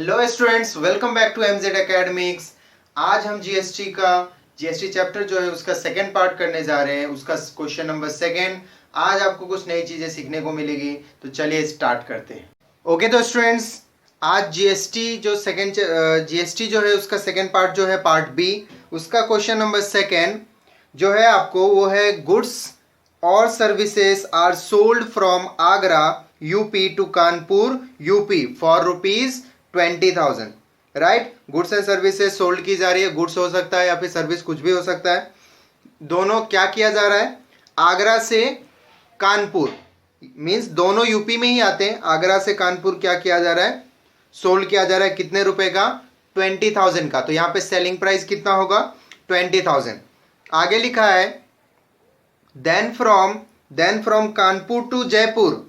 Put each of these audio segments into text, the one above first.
Hello students, welcome back to MZ academics. आज हम GST chapter जो है उसका सेकंड पार्ट करने जा रहे हैं। उसका क्वेश्चन नंबर सेकंड। आज आपको कुछ नई चीजें सीखने को मिलेगी, तो चलिए स्टार्ट करते हैं। ओके तो स्टूडेंट्स, आज जीएसटी जो है उसका सेकंड पार्ट जो है पार्ट बी, उसका क्वेश्चन नंबर सेकंड जो है आपको वो है गुड्स और services are sold from Agra UP to Kanpur UP for ₹20,000। Right, goods and services sold की जा रही है। गुड्स हो सकता है या फिर सर्विस, कुछ भी हो सकता है। दोनों क्या किया जा रहा है, आगरा से कानपुर, मींस दोनों यूपी में ही आते हैं। आगरा से कानपुर क्या किया जा रहा है, सोल्ड किया जा रहा है। कितने रुपए का, 20,000 का। तो यहां पे सेलिंग प्राइस कितना होगा, 20,000। आगे लिखा है then from Kanpur to Jaipur.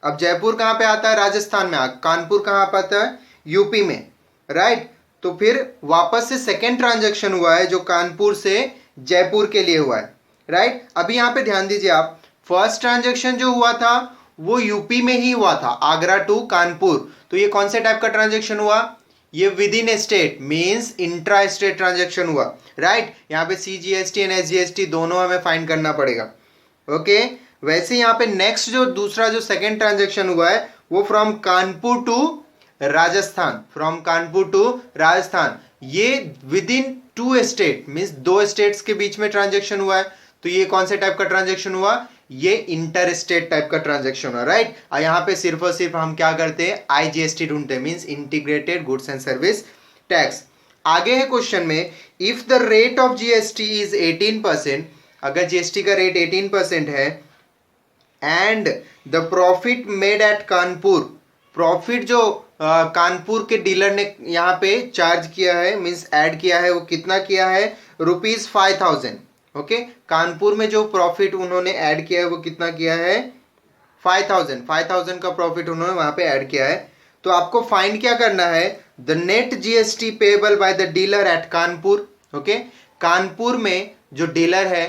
अब जयपुर कहां पे आता है, राजस्थान में। कानपुर कहां पे आता है, यूपी में। राइट, तो फिर वापस से सेकेंड ट्रांजैक्शन हुआ है जो कानपुर से जयपुर के लिए हुआ है। राइट, अभी यहां पे ध्यान दीजिए आप, फर्स्ट ट्रांजैक्शन जो हुआ था वो यूपी में ही हुआ था, आगरा टू कानपुर। तो ये कौन से टाइप का ट्रांजैक्शन हुआ, ये with in state, means intra state transaction हुआ। राइट, यहाँ पे सीजीएसटी एंड एसजीएसटी दोनों हमें फाइंड करना पड़ेगा। ओके, वैसे यहाँ पे नेक्स्ट जो दूसरा जो सेकेंड ट्रांजैक्शन हुआ है वो from Kanpur to Rajasthan, from Kanpur to Rajasthan. ये within 2 state, means 2 states के बीच में ट्रांजैक्शन हुआ है। तो ये कौन से टाइप का ट्रांजैक्शन हुआ, ये इंटर स्टेट टाइप का ट्रांजैक्शन हुआ। राइट, और यहाँ पे सिर्फ और सिर्फ हम क्या करते हैं, आईजीएसटी ढूंढते हैं, means integrated goods and service tax. आगे है क्वेश्चन में, if the rate of GST is 18%, अगर जीएसटी का रेट 18% है, and the profit made at Kanpur, profit जो कानपुर के डीलर ने यहाँ पे चार्ज किया है, मींस ऐड किया है, वो कितना किया है, ₹5,000। ओके, कानपुर में जो प्रॉफिट उन्होंने ऐड किया है वो कितना किया है, 5,000 का प्रॉफिट उन्होंने वहां पे ऐड किया है। तो आपको फाइंड क्या करना है, the net GST payable by the dealer at Kanpur. Okay, Kanpur में जो डीलर है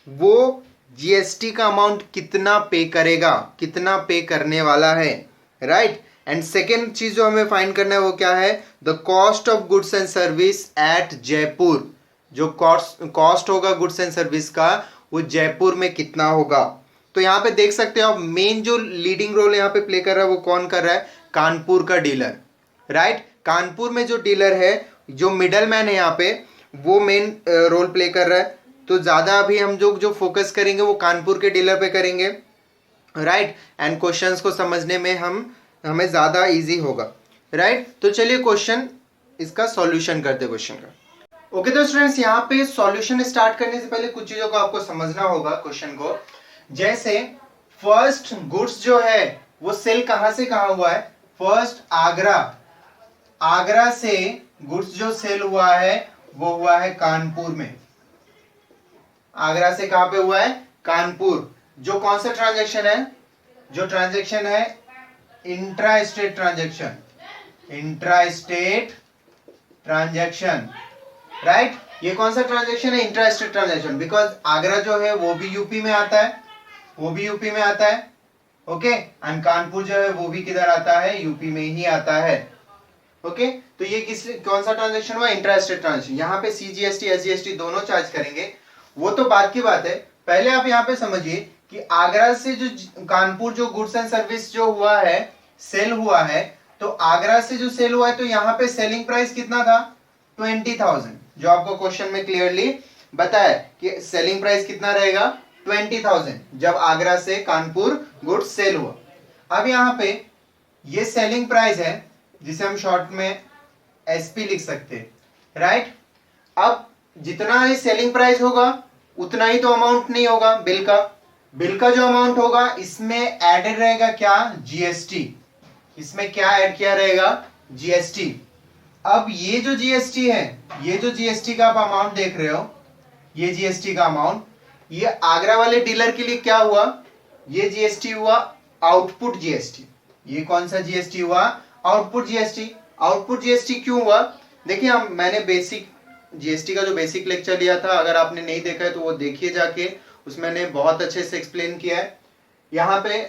वो जीएसटी का अमाउंट कितना पे करेगा, कितना पे करने वाला है। राइट, एंड सेकेंड चीज जो हमें फाइंड करना है वो क्या है, the cost of goods and service eight Jaipur. जो कॉस्ट होगा गुड्स एंड सर्विस का वो जयपुर में कितना होगा। तो यहाँ पे देख सकते हो आप, मेन जो लीडिंग रोल यहाँ पे प्ले कर रहा है वो कौन कर रहा है, कानपुर का डीलर। राइट, कानपुर में जो डीलर है, जो मिडल मैन है यहाँ पे, वो मेन रोल प्ले कर रहा है। तो ज्यादा अभी हम जो फोकस करेंगे वो कानपुर के डीलर पे करेंगे। राइट, एंड क्वेश्चंस को समझने में हमें ज्यादा इजी होगा। राइट, तो चलिए क्वेश्चन इसका सॉल्यूशन करते क्वेश्चन का। ओके तो स्टूडेंट्स, यहाँ पे सॉल्यूशन स्टार्ट करने से पहले कुछ चीजों को आपको समझना होगा क्वेश्चन को। जैसे फर्स्ट गुड्स जो है वो सेल कहां से कहां हुआ है, फर्स्ट आगरा से गुड्स जो सेल हुआ है वो हुआ है कानपुर में। आगरा से कहां पे हुआ है, कानपुर। जो कौन सा ट्रांजैक्शन है, जो ट्रांजैक्शन है intra state transaction, intra state transaction. Right, ये कौन सा ट्रांजैक्शन है, intra state transaction, because Agra जो है वो भी यूपी में आता है, वो भी यूपी में आता है। ओके, एंड कानपुर जो है वो भी किधर आता है, यूपी में ही आता है। ओके, तो ये कौन सा ट्रांजैक्शन हुआ, इंट्रा स्टेट ट्रांजैक्शन। यहाँ पे सीजीएसटी एसजीएसटी दोनों चार्ज करेंगे, वो तो बात की बात है। पहले आप यहाँ पे समझिए कि आगरा से जो कानपुर जो गुड्स एंड सर्विस जो हुआ है, सेल हुआ है, तो आगरा से जो सेल हुआ है तो यहाँ पे सेलिंग प्राइस कितना था, 20,000। जो आपको क्वेश्चन में क्लियरली बताया कि सेलिंग प्राइस कितना रहेगा, 20,000, जब आगरा से कानपुर गुड्स सेल हुआ। अब यहाँ पे ये सेलिंग प्राइस है जिसे हम शॉर्ट में एसपी लिख सकते हैं। राइट, अब जितना ही सेलिंग प्राइस होगा उतना ही तो अमाउंट नहीं होगा बिल का। बिल का जो अमाउंट होगा इसमें एडेड रहेगा क्या, जीएसटी। इसमें क्या ऐड किया रहेगा, जीएसटी। अब ये जो जीएसटी है, ये जो जीएसटी का आप अमाउंट देख रहे हो, ये जीएसटी का अमाउंट, ये आगरा वाले डीलर के लिए क्या हुआ, ये जीएसटी हुआ आउटपुट जीएसटी। ये कौन सा जीएसटी हुआ, आउटपुट जीएसटी। आउटपुट जीएसटी क्यों हुआ, देखिए हम मैंने बेसिक जीएसटी का जो बेसिक लेक्चर लिया था, अगर आपने नहीं देखा है तो वो देखिए जाके, उसमें मैंने बहुत अच्छे से एक्सप्लेन किया है। यहाँ पे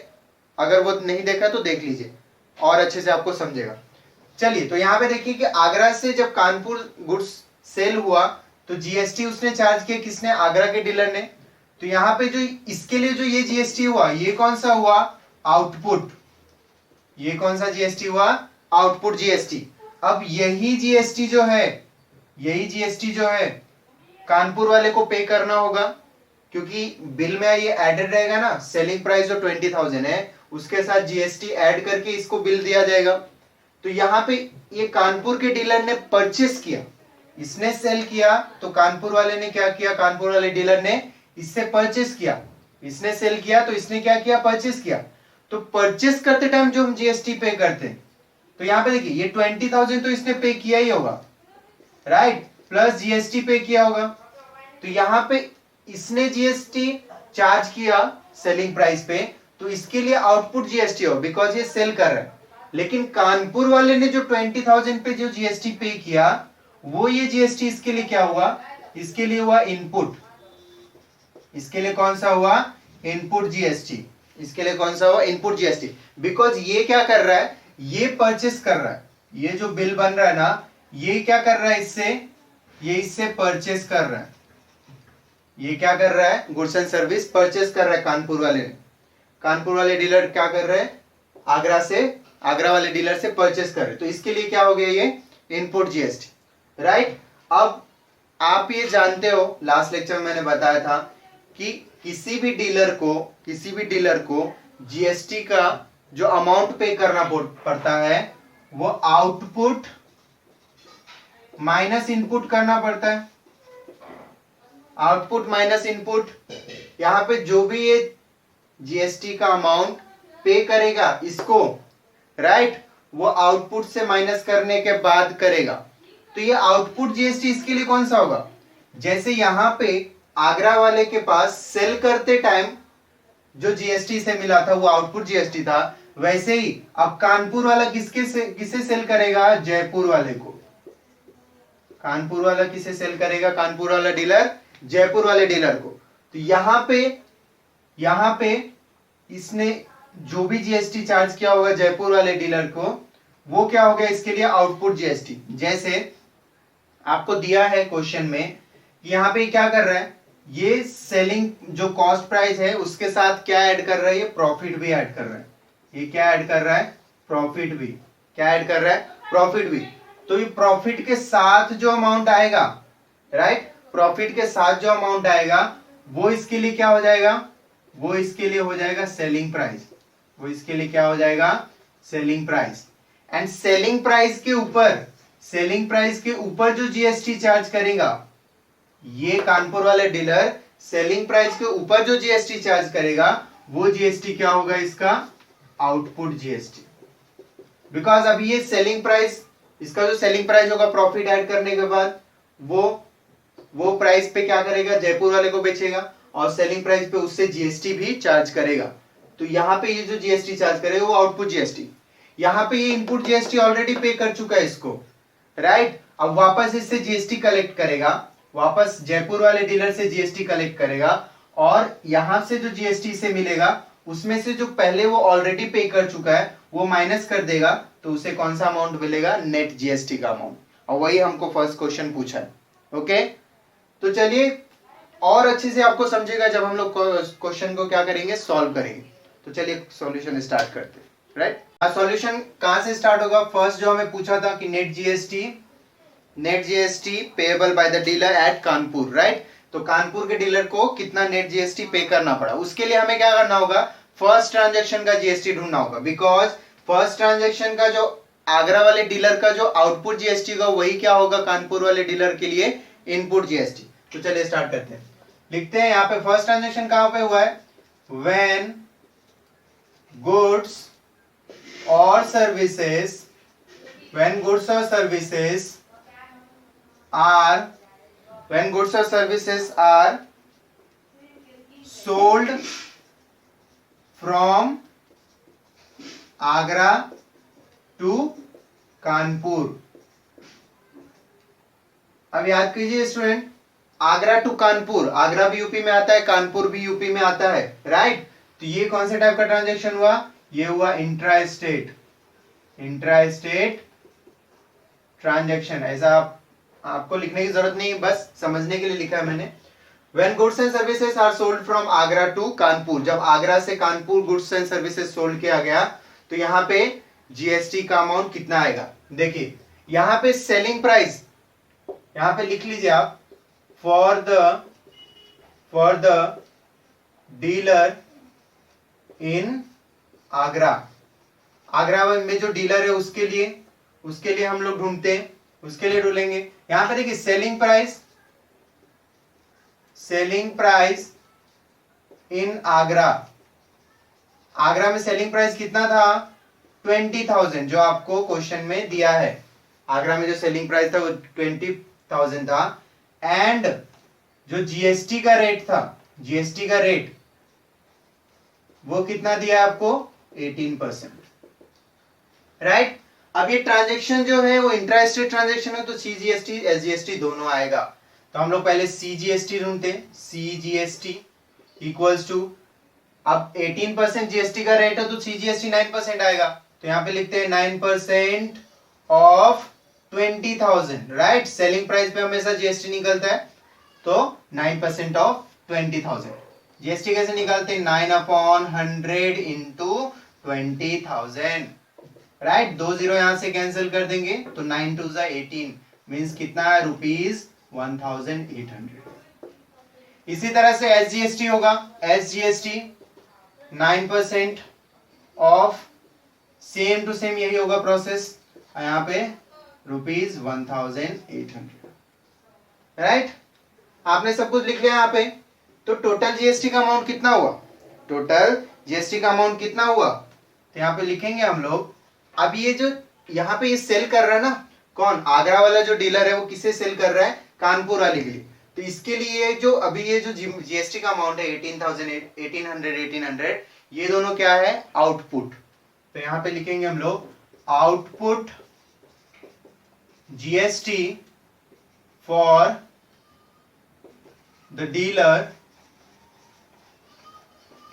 अगर वो नहीं देखा है तो देख लीजिए और अच्छे से आपको समझेगा। चलिए, तो यहाँ पे देखिए कि आगरा से जब कानपुर गुड्स सेल हुआ तो जीएसटी उसने चार्ज किया, किसने? आगरा के डीलर ने। तो यहाँ पे जो इसके लिए जो ये जीएसटी हुआ, ये कौन सा हुआ? आउटपुट। ये कौन सा जीएसटी हुआ? Output GST. अब यही जीएसटी जो है, यही जीएसटी जो है कानपुर वाले को पे करना होगा, क्योंकि बिल में ये एडेड रहेगा ना, सेलिंग प्राइस जो 20,000 है उसके साथ जीएसटी ऐड करके इसको बिल दिया जाएगा। तो यहाँ पे ये कानपुर के डीलर ने परचेस किया, इसने सेल किया, तो कानपुर वाले ने क्या किया? कानपुर वाले डीलर ने इससे परचेस किया, इसने सेल किया तो इसने क्या किया? परचेस किया। तो परचेस करते टाइम जो हम जीएसटी पे करते हैं, तो यहाँ पे देखिए ये 20,000 तो इसने पे किया ही होगा, राइट, प्लस जीएसटी पे किया होगा। तो यहाँ पे इसने जीएसटी चार्ज किया सेलिंग प्राइस पे, तो इसके लिए आउटपुट जीएसटी हो, बिकॉज ये सेल कर रहा है। लेकिन कानपुर वाले ने जो 20,000 पे जो जीएसटी पे किया, वो ये जीएसटी इसके लिए क्या हुआ? इसके लिए हुआ इनपुट। इसके लिए कौन सा हुआ? Input GST. इसके लिए कौन सा हुआ? Input GST. बिकॉज ये क्या कर रहा है? ये परचेस कर रहा है, ये जो बिल बन रहा है ना, ये क्या कर रहा है? इससे, ये इससे परचेस कर रहा है। ये क्या कर रहा है? गुड्स एंड सर्विस परचेस कर रहा है कानपुर वाले ने। कानपुर वाले डीलर क्या कर रहे हैं? आगरा से, आगरा वाले डीलर से परचेस कर रहे हैं। तो इसके लिए क्या हो गया? ये इनपुट जीएसटी, राइट। अब आप ये जानते हो, लास्ट लेक्चर में मैंने बताया था कि किसी भी डीलर को जीएसटी का जो अमाउंट पे करना पड़ता है वो आउटपुट माइनस इनपुट करना पड़ता है। आउटपुट माइनस इनपुट, यहां पे जो भी ये जीएसटी का अमाउंट पे करेगा इसको, राइट, वो आउटपुट से माइनस करने के बाद करेगा। तो ये आउटपुट जीएसटी इसके लिए कौन सा होगा? जैसे यहां पे आगरा वाले के पास सेल करते टाइम जो जीएसटी से मिला था वो आउटपुट जीएसटी था, वैसे ही अब कानपुर वाला किसे सेल करेगा? जयपुर वाले को। कानपुर वाला किसे सेल करेगा? कानपुर वाला डीलर जयपुर वाले डीलर को। तो यहां पे इसने जो भी जीएसटी चार्ज किया होगा जयपुर वाले डीलर को, वो क्या हो गया? इसके लिए आउटपुट जीएसटी। जैसे आपको दिया है क्वेश्चन में, यहां पे क्या कर रहा है? ये सेलिंग जो कॉस्ट प्राइस है उसके साथ क्या ऐड कर रहा है? ये प्रॉफिट भी ऐड कर रहा है। ये क्या ऐड कर रहा है? प्रॉफिट भी। क्या ऐड कर रहा है? प्रॉफिट भी। तो ये प्रॉफिट के साथ जो अमाउंट आएगा, राइट, प्रॉफिट के साथ जो अमाउंट आएगा वो इसके लिए क्या हो जाएगा? वो इसके लिए हो जाएगा सेलिंग प्राइस। वो इसके लिए क्या हो जाएगा? Selling price. And selling price के ऊपर जो जीएसटी चार्ज करेगा, ये कानपुर वाले डीलर सेलिंग प्राइस के ऊपर जो जीएसटी चार्ज करेगा, वो जीएसटी क्या होगा? इसका आउटपुट जीएसटी। बिकॉज अभी ये सेलिंग प्राइस, इसका जो सेलिंग प्राइस होगा प्रॉफिट ऐड करने के बाद, वो प्राइस पे क्या करेगा? जयपुर वाले को बेचेगा, और सेलिंग प्राइस पे उससे जीएसटी भी चार्ज करेगा। तो यहाँ पे ये जो जीएसटी चार्ज करेगा वो आउटपुट जीएसटी। यहाँ पे ये इनपुट जीएसटी ऑलरेडी पे कर चुका है इसको, राइट। अब वापस इससे जीएसटी कलेक्ट करेगा, वापस जयपुर वाले डीलर से जीएसटी कलेक्ट करेगा, और यहां से जो जीएसटी से मिलेगा उसमें से जो पहले वो ऑलरेडी पे कर चुका है वो माइनस कर देगा, तो उसे कौन सा अमाउंट मिलेगा? नेट जीएसटी का अमाउंट। और वही हमको फर्स्ट क्वेश्चन पूछा है। ओके, तो चलिए और अच्छे से आपको समझेगा जब हम लोग क्वेश्चन को क्या करेंगे? सॉल्व करेंगे। तो चलिए सॉल्यूशन स्टार्ट करते हैं, राइट। सॉल्यूशन कहां से स्टार्ट होगा? फर्स्ट जो हमें पूछा था कि net GST payable by the dealer at Kanpur, right. तो कानपुर के डीलर को कितना नेट जीएसटी पे करना पड़ा, उसके लिए हमें क्या करना होगा? फर्स्ट ट्रांजैक्शन का जीएसटी ढूंढना होगा। बिकॉज फर्स्ट ट्रांजैक्शन का जो आगरा वाले डीलर का जो आउटपुट जीएसटी होगा वही क्या होगा? कानपुर वाले डीलर के लिए इनपुट जीएसटी। तो चलिए स्टार्ट करते हैं। लिखते हैं यहाँ पे फर्स्ट ट्रांजैक्शन कहां पे हुआ है? व्हेन गुड्स और services are sold from Agra to Kanpur. अब याद कीजिए स्टूडेंट, आगरा टू कानपुर, आगरा भी यूपी में आता है, कानपुर भी यूपी में आता है, राइट। तो ये कौन से टाइप का ट्रांजैक्शन हुआ? ये हुआ इंट्रा स्टेट ट्रांजैक्शन, ऐसा आपको लिखने की जरूरत नहीं, बस समझने के लिए लिखा है मैंने। When goods and services are sold from Agra to Kanpur, जब आगरा से Kanpur goods and services sold किया गया तो यहाँ पे जीएसटी का अमाउंट कितना आएगा। देखिए यहाँ पे सेलिंग प्राइस, यहाँ पे लिख लीजिए आप, for the dealer in Agra, Agra में जो डीलर है उसके लिए हम लोग ढूंढते हैं, उसके लिए ढूंढेंगे। यहां पे देखिए selling price in Agra, Agra में सेलिंग प्राइस कितना था 20,000, जो आपको क्वेश्चन में दिया है। आगरा में जो सेलिंग प्राइस था वो 20,000 था। एंड जो जीएसटी का रेट था, जीएसटी का रेट वो कितना दिया आपको 18%, राइट। अब ये ट्रांजैक्शन जो है वो इंट्रा स्टेट ट्रांजैक्शन है, तो सीजीएसटी एसजीएसटी दोनों आएगा। तो हम लोग पहले सीजीएसटी ढूंढते हैं, सीजीएसटी इक्वल्स टू, अब 18% जीएसटी का रेट है तो सीजीएसटी 9% आएगा, तो यहां पे लिखते हैं 9% ऑफ 20,000, राइट। सेलिंग प्राइस पे हमेशा जीएसटी निकलता है, तो 9% ऑफ 20,000। जीएसटी कैसे निकालते हैं, 9/100 इंटू 20,000, राइट। 2 जीरो यहां से कैंसिल कर देंगे तो 9 2 18 मींस कितना है ₹1,800। इसी तरह से एसजीएसटी होगा, SGST 9% off, same to same यही होगा प्रोसेस, यहाँ पे ₹1,800, राइट। आपने सब कुछ लिख लिया यहाँ पे। तो टोटल जीएसटी का अमाउंट कितना हुआ, टोटल जीएसटी का अमाउंट कितना हुआ, तो यहाँ पे लिखेंगे हम लोग। अब ये जो यहाँ पे ये सेल कर रहा है ना, कौन, आगरा वाला जो डीलर है वो किसे सेल कर रहा है, कानपुर वाले के लिए। तो इसके लिए जो अभी ये जो जीएसटी का अमाउंट है 18,000 ये दोनों क्या है, आउटपुट। तो यहाँ पे लिखेंगे हम लोग output GST for the dealer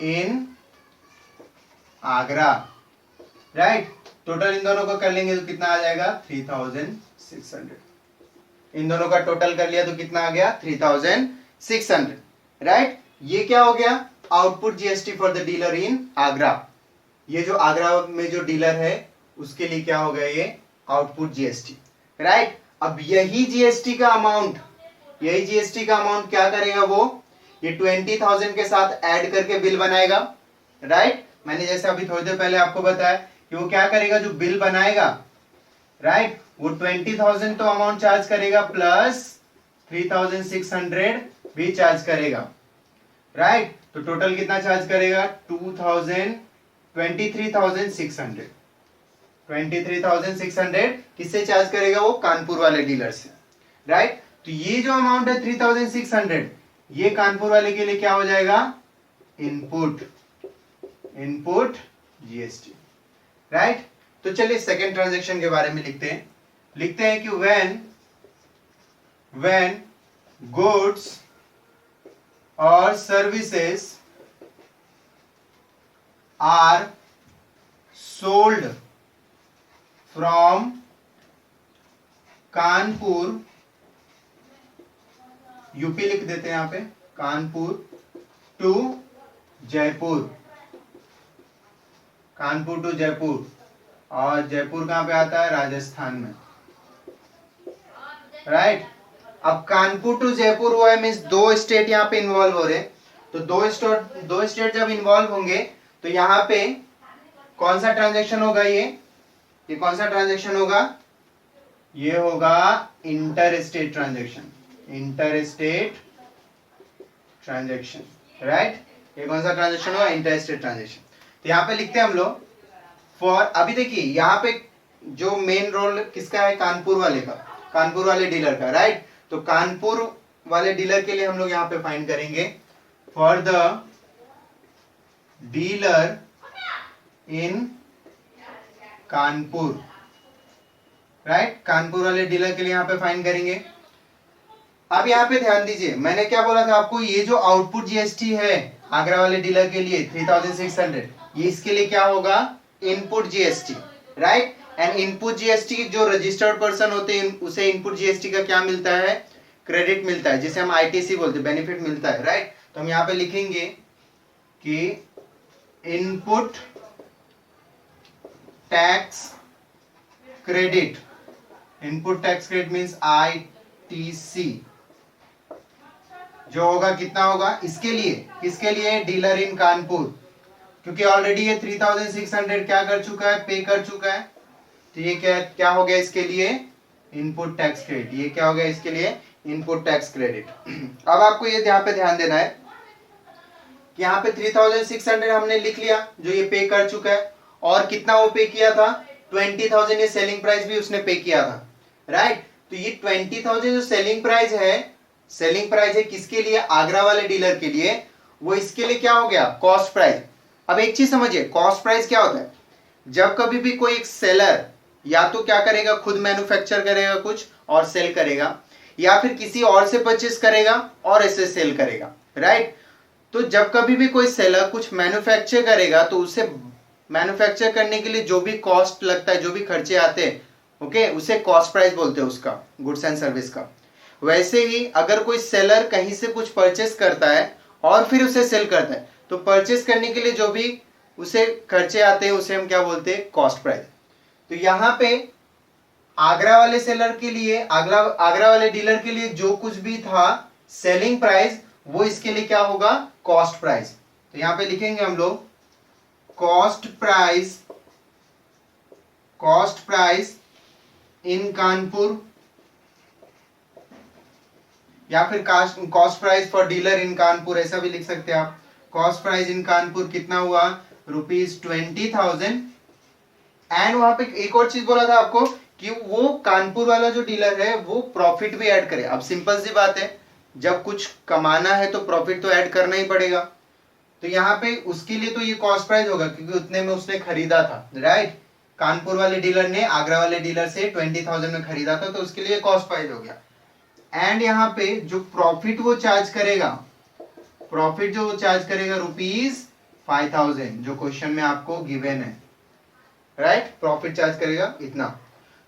in Agra, right. Total इन दोनों को कर लेंगे तो कितना आ जाएगा 3,600, इन दोनों का टोटल कर लिया तो कितना आ गया 3,600, राइट। ये क्या हो गया, output GST for the dealer in Agra. ये जो आगरा में जो डीलर है उसके लिए क्या हो गया ये आउटपुट जीएसटी, राइट। अब यही जीएसटी का अमाउंट क्या करेगा, वो ये 20,000 के साथ ऐड करके बिल बनाएगा, राइट। मैंने जैसे अभी थोड़ी देर पहले आपको बताया कि वो क्या करेगा, जो बिल बनाएगा, राइट, वो 20,000 तो अमाउंट चार्ज करेगा प्लस 3,600 भी चार्ज करेगा, राइट। तो टोटल कितना चार्ज करेगा 23,600 किससे चार्ज करेगा, वो कानपुर वाले डीलर से, राइट। तो ये जो अमाउंट है 3,600 ये कानपुर वाले के लिए क्या हो जाएगा, इनपुट जीएसटी, राइट। तो चलिए सेकेंड ट्रांजैक्शन के बारे में लिखते हैं कि व्हेन गुड्स और services are sold from Kanpur, UP लिख देते हैं यहां पे, कानपुर टू जयपुर, कानपुर टू जयपुर, और जयपुर कहां पे आता है, राजस्थान में, राइट। अब कानपुर टू जयपुर हुआ है मींस 2 स्टेट यहाँ पे इन्वॉल्व हो रहे हैं, तो 2 स्टेट जब इन्वॉल्व होंगे तो यहाँ पे कौन सा ट्रांजैक्शन होगा, ये कौन सा ट्रांजैक्शन होगा, ये होगा इंटर स्टेट ट्रांजैक्शन, राइट। ये कौन सा ट्रांजैक्शन होगा, इंटर स्टेट ट्रांजैक्शन। तो यहाँ पे लिखते हैं हम लोग फॉर, अभी देखिए यहाँ पे जो मेन रोल किसका है, कानपुर वाले डीलर का, राइट। तो कानपुर वाले डीलर के लिए हम लोग यहाँ पे फाइंड करेंगे for the dealer in Kanpur, right. Kanpur वाले डीलर के लिए यहाँ पे फाइंड करेंगे। अब यहाँ पे ध्यान दीजिए, मैंने क्या बोला था आपको, ये जो आउटपुट जीएसटी है आगरा वाले डीलर के लिए 3,600, ये इसके लिए क्या होगा, input GST, right. And input GST जो रजिस्टर्ड पर्सन होते हैं उसे इनपुट जीएसटी का क्या मिलता है, क्रेडिट मिलता है, जिसे हम आईटीसी बोलते हैं, बेनिफिट मिलता है, राइट। तो हम यहाँ पे लिखेंगे कि input tax credit, input tax credit means ITC, जो होगा कितना होगा इसके लिए, किसके लिए, डीलर इन कानपुर, क्योंकि ऑलरेडी ये 3600 क्या कर चुका है, पे कर चुका है। तो ये क्या क्या हो गया इसके लिए, इनपुट टैक्स क्रेडिट, ये क्या हो गया इसके लिए, इनपुट टैक्स क्रेडिट। अब आपको ये यहाँ पे ध्यान देना है कि यहाँ पे 3600 हमने लिख लिया जो ये पे कर चुका है, और कितना वो पे किया था, 20,000 ये सेलिंग प्राइस भी उसने पे किया था, राइट। तो ये 20,000 जो सेलिंग प्राइस है किसके लिए, आगरा वाले डीलर के लिए, वो इसके लिए क्या हो गया, कॉस्ट प्राइस। अब एक चीज समझिए, कॉस्ट प्राइस क्या होता है, जब कभी भी कोई एक सेलर या तो क्या करेगा, खुद मैन्युफैक्चर करेगा कुछ और सेल करेगा, या फिर किसी और से परचेस करेगा और ऐसे सेल करेगा, राइट। तो जब कभी भी कोई सेलर कुछ मैन्युफैक्चर करेगा तो उसे मैन्युफैक्चर करने के लिए जो भी कॉस्ट लगता है, जो भी खर्चे आते हैं, ओके, उसे कॉस्ट प्राइस बोलते हैं उसका, गुड्स एंड सर्विस का। वैसे ही अगर कोई सेलर कहीं से कुछ परचेस करता है और फिर उसे सेल करता है, तो परचेस करने के लिए जो भी उसे खर्चे आते हैं उसे हम क्या बोलते हैं, कॉस्ट प्राइस। तो यहाँ पे आगरा वाले सेलर के लिए, आगरा वाले डीलर के लिए जो कुछ भी था सेलिंग प्राइस, वो इसके लिए क्या होगा, कॉस्ट प्राइस। तो यहाँ पे लिखेंगे हम लोग कॉस्ट प्राइस इन कानपुर, या फिर cost price for dealer in Kanpur, ऐसा भी लिख सकते हैं आप। कॉस्ट प्राइस इन कानपुर कितना हुआ, ₹20,000। एंड वहां पे एक और चीज बोला था आपको कि वो कानपुर वाला जो डीलर है वो प्रॉफिट भी ऐड करे। अब सिंपल सी बात है, जब कुछ कमाना है तो प्रॉफिट तो ऐड करना ही पड़ेगा। तो यहाँ पे उसके लिए तो ये कॉस्ट प्राइस होगा क्योंकि उतने में उसने खरीदा था, राइट। कानपुर वाले डीलर ने आगरा वाले डीलर से 20,000 में खरीदा था, तो उसके लिए कॉस्ट प्राइस हो गया। एंड यहाँ पे जो प्रॉफिट वो चार्ज करेगा, ₹5,000, जो क्वेश्चन में आपको गिवन है, राइट। प्रॉफिट चार्ज करेगा इतना।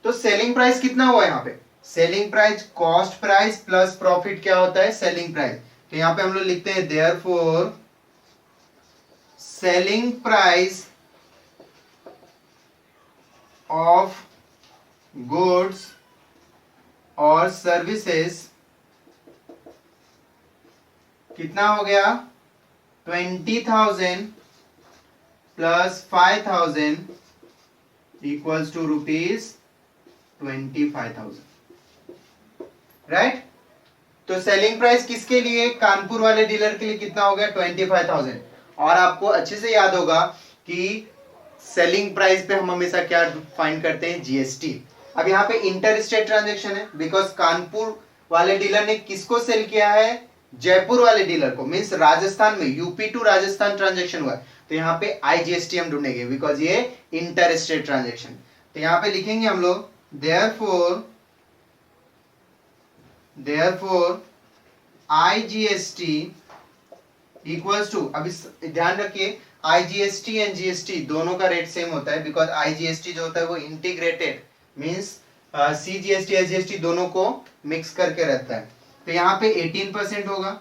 तो सेलिंग प्राइस कितना हुआ यहाँ पे, selling price cost price plus profit क्या होता है, सेलिंग प्राइस। तो यहाँ पे हम लोग लिखते हैं therefore selling price of goods और सर्विसेज कितना हो गया, 20,000 प्लस 5,000 इक्वल्स टू ₹25,000, राइट। तो सेलिंग प्राइस किसके लिए, कानपुर वाले डीलर के लिए कितना हो गया, 25,000। और आपको अच्छे से याद होगा कि सेलिंग प्राइस पे हम हमेशा क्या फाइंड करते हैं, जीएसटी। अब यहाँ पे इंटर स्टेट ट्रांजेक्शन है, बिकॉज कानपुर वाले डीलर ने किसको सेल किया है, जयपुर वाले डीलर को, मींस राजस्थान में, यूपी टू राजस्थान ट्रांजेक्शन हुआ। तो यहाँ पे आईजीएसटी हम ढूंढेंगे बिकॉज ये इंटर स्टेट ट्रांजेक्शन। तो यहाँ पे लिखेंगे हम लोग देयरफॉर आईजीएसटी इक्वल्स टू, अब इस ध्यान रखिए आईजीएसटी एंड जीएसटी दोनों का रेट सेम होता है, बिकॉज आईजीएसटी जो होता है वो इंटीग्रेटेड मींस सीजीएसटी एसजीएसटी दोनों को मिक्स करके रहता है। तो यहाँ पे 18% होगा,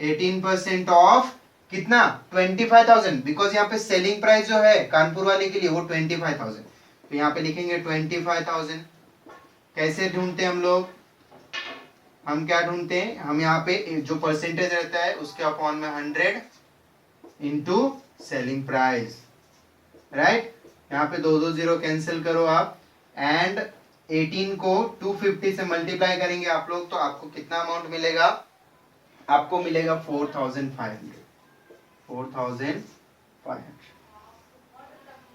18% ऑफ कितना, 25,000, बिकॉज यहाँ पे सेलिंग प्राइस जो है कानपुर वाले के लिए वो 25,000। तो यहाँ पे लिखेंगे 25,000। कैसे ढूंढते हैं हम लोग, हम क्या ढूंढते हैं, हम यहाँ पे जो परसेंटेज रहता है उसके अपॉन में 100 इंटू सेलिंग प्राइस, राइट। यहाँ पे 2 0 कैंसिल करो आप, एंड 18 को 250 से मल्टीप्लाई करेंगे आप लोग, तो आपको कितना अमाउंट मिलेगा, आपको मिलेगा 4,500,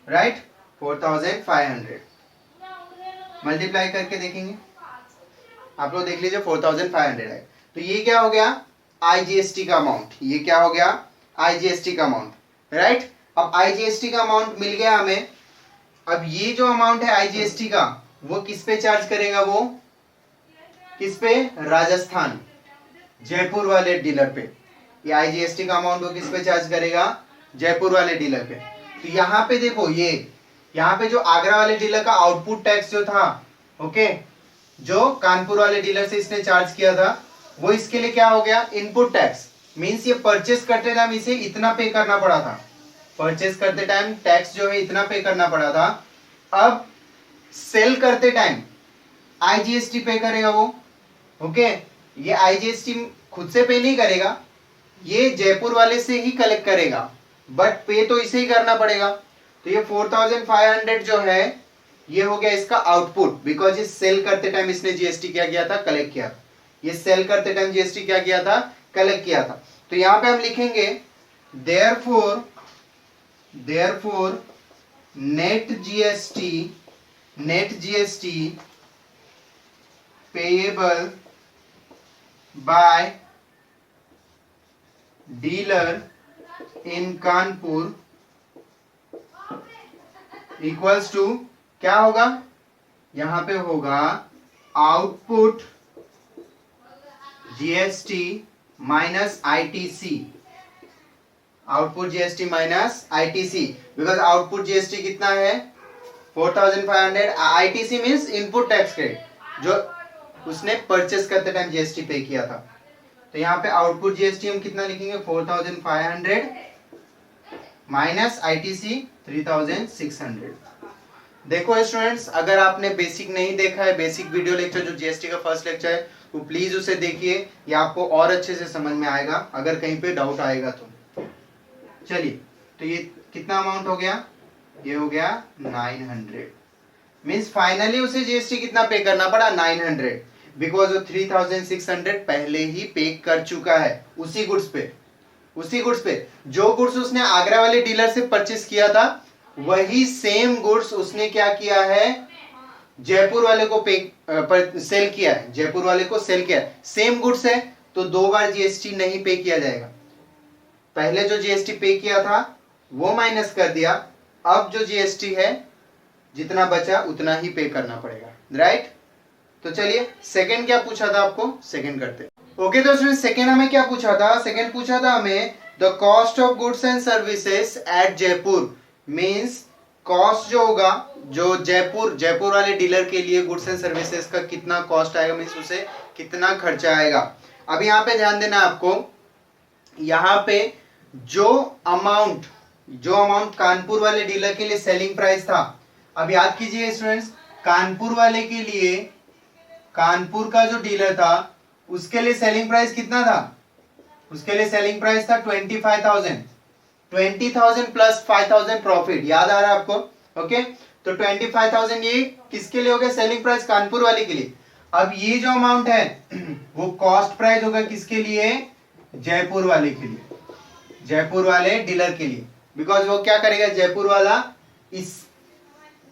राइट, 4,500 मल्टीप्लाई करके देखेंगे आप लोग, देख लीजिए 4,500 है। तो ये क्या हो गया, आईजीएसटी का अमाउंट, ये क्या हो गया, आईजीएसटी का अमाउंट, राइट। अब आईजीएसटी का अमाउंट मिल गया हमें। अब ये जो अमाउंट है आईजीएसटी का वो किस पे चार्ज करेगा, वो किस पे, राजस्थान जयपुर वाले डीलर पे। ये आईजीएसटी का अमाउंट वो किस पे चार्ज करेगा, जयपुर वाले डीलर पे। तो यहाँ पे देखो ये यहाँ पे जो आगरा वाले डीलर का आउटपुट टैक्स जो था, ओके, जो कानपुर वाले डीलर से इसने चार्ज किया था, वो इसके लिए क्या हो गया, इनपुट टैक्स। मींस ये परचेस करते टाइम इसे इतना पे करना पड़ा था, परचेस करते टाइम टैक्स जो है इतना पे करना पड़ा था। अब सेल करते टाइम आईजीएसटी पे करेगा वो, ओके। ये आईजीएसटी खुद से पे नहीं करेगा, ये जयपुर वाले से ही कलेक्ट करेगा, बट पे तो इसे ही करना पड़ेगा। तो ये 4500 जो है ये हो गया इसका आउटपुट, बिकॉज ये सेल करते टाइम इसने जीएसटी क्या किया था, कलेक्ट किया था। ये सेल करते टाइम जीएसटी क्या किया था, कलेक्ट किया था। तो यहां पे हम लिखेंगे therefore net GST payable by dealer in Kanpur equals to क्या होगा, यहां पे होगा output GST minus ITC, output GST minus ITC, because output GST कितना है 4500, ITC means input tax credit, जो उसने परचेस करते टाइम जीएसटी पे किया था। तो यहाँ पे आउटपुट जीएसटी हम कितना लिखेंगे, 4500 माइनस आईटीसी 3600। देखो स्टूडेंट्स, अगर आपने बेसिक नहीं देखा है, बेसिक वीडियो लेक्चर जो जीएसटी का फर्स्ट लेक्चर है, तो प्लीज उसे देखिए, ये आपको और अच्छे से समझ में आएगा अगर कहीं पे डाउट आएगा तो। चलिए, तो ये कितना अमाउंट हो गया, ये हो गया 900। मींस फाइनली उसे जीएसटी कितना पे करना पड़ा, 900, बिकॉज वो 3600 पहले ही पे कर चुका है उसी गुड्स पे, जो गुड्स उसने आगरा वाले डीलर से परचेस किया था, वही सेम गुड्स उसने क्या किया है, जयपुर वाले को सेल किया है, जयपुर वाले को सेल किया है। सेम गुड्स है तो दो बार जीएसटी नहीं पे किया जाएगा। पहले जो जीएसटी पे किया था वो माइनस कर दिया, अब जो जीएसटी है जितना बचा उतना ही पे करना पड़ेगा, राइट। तो चलिए सेकंड क्या पूछा था आपको, सेकंड करते। ओके दोस्तों, सेकंड हमें क्या पूछा था, सेकंड पूछा था हमें the cost of goods and services at Jaipur. Means cost जो होगा, जो जयपुर वाले डीलर के लिए गुड्स एंड सर्विसेज का कितना कॉस्ट आएगा, मींस उसे कितना खर्चा आएगा। अब यहाँ पे ध्यान देना आपको, यहाँ पे जो अमाउंट कानपुर वाले डीलर के लिए सेलिंग प्राइस था, अब याद कीजिए स्टूडेंट्स, कानपुर वाले के लिए, कानपुर का जो डीलर था उसके लिए सेलिंग प्राइस कितना था, उसके लिए सेलिंग प्राइस था 25,000, 20,000 प्लस 5,000 प्रॉफिट, याद आ रहा है आपको, ओके। तो 25,000 ये किसके लिए हो गया, सेलिंग प्राइस कानपुर वाले के लिए। अब ये जो अमाउंट है वो कॉस्ट प्राइस होगा किसके लिए, जयपुर वाले के लिए, जयपुर वाले डीलर के लिए, बिकॉज वो क्या करेगा, जयपुर वाला इस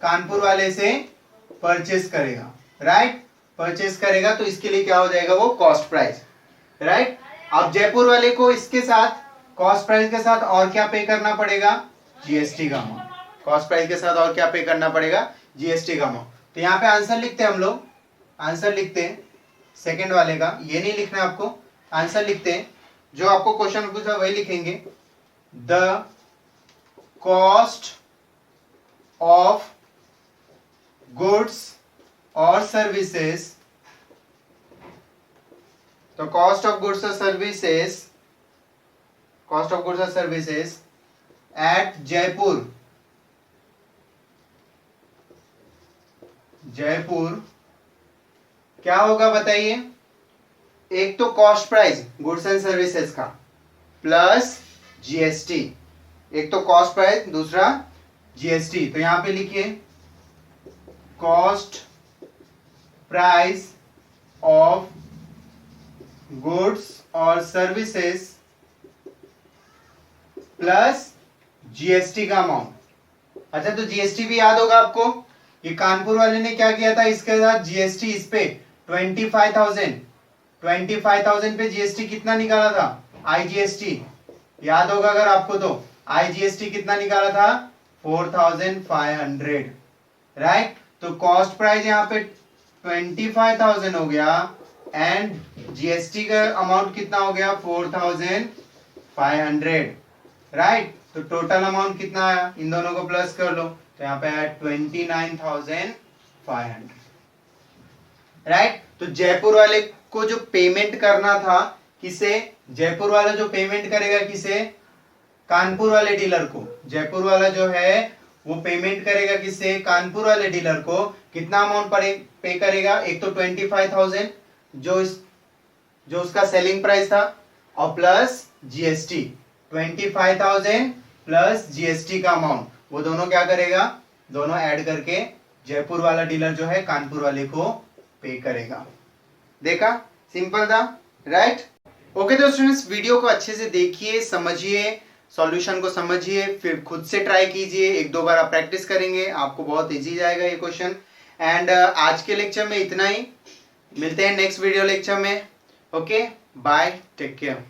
कानपुर वाले से परचेस करेगा, राइट, परचेस करेगा, तो इसके लिए क्या हो जाएगा, वो कॉस्ट प्राइस, राइट। अब जयपुर वाले को इसके साथ कॉस्ट प्राइस के साथ और क्या पे करना पड़ेगा, जीएसटी का अमाउंट, कॉस्ट प्राइस के साथ और क्या पे करना पड़ेगा, जीएसटी का अमाउंट। तो यहाँ पे आंसर लिखते हैं हम लोग, आंसर लिखते हैं सेकंड वाले का, ये नहीं लिखना है आपको, आंसर लिखते हैं, जो आपको क्वेश्चन पूछा वही लिखेंगे, द कॉस्ट ऑफ गुड्स और सर्विसेज, तो कॉस्ट ऑफ गुड्स और सर्विसेज एट जयपुर क्या होगा बताइए, एक तो cost price goods and services का प्लस जीएसटी, एक तो कॉस्ट प्राइस, दूसरा जीएसटी। तो यहां पे लिखिए कॉस्ट प्राइस ऑफ गुड्स और सर्विसेज प्लस जीएसटी का अमाउंट। अच्छा, तो जीएसटी भी याद होगा आपको, ये कानपुर वाले ने क्या किया था, इसके साथ जीएसटी इस पे 25,000 पे जीएसटी कितना निकाला था, आईजीएसटी, याद होगा अगर आपको, तो आईजीएसटी कितना निकाला था 4,500, राइट। तो कॉस्ट प्राइस यहाँ पे 25,000 हो गया एंड जीएसटी का अमाउंट कितना हो गया 4,500, राइट। तो टोटल अमाउंट कितना आया, इन दोनों को प्लस कर लो, तो यहाँ पे है 29,500, राइट। तो जयपुर वाले को जो पेमेंट करना था, किसे, जयपुर वाला जो पेमेंट करेगा किसे, कानपुर वाले डीलर को। जयपुर वाला जो है वो पेमेंट करेगा किसे, कानपुर वाले डीलर को। कितना अमाउंट पे करेगा, एक तो 25,000 जो उसका सेलिंग प्राइस था, और प्लस जीएसटी 25,000 प्लस जीएसटी का अमाउंट, वो दोनों क्या करेगा, दोनों ऐड करके जयपुर वाला डीलर जो है कानपुर वाले को पे करेगा। देखा, सिंपल था, राइट। ओके तो स्टूडेंट्स, वीडियो को अच्छे से देखिए, समझिए, सॉल्यूशन को समझिए, फिर खुद से ट्राई कीजिए, एक दो बार आप प्रैक्टिस करेंगे, आपको बहुत इजी जाएगा ये क्वेश्चन। एंड आज के लेक्चर में इतना ही, मिलते हैं नेक्स्ट वीडियो लेक्चर में। Okay, bye, take care.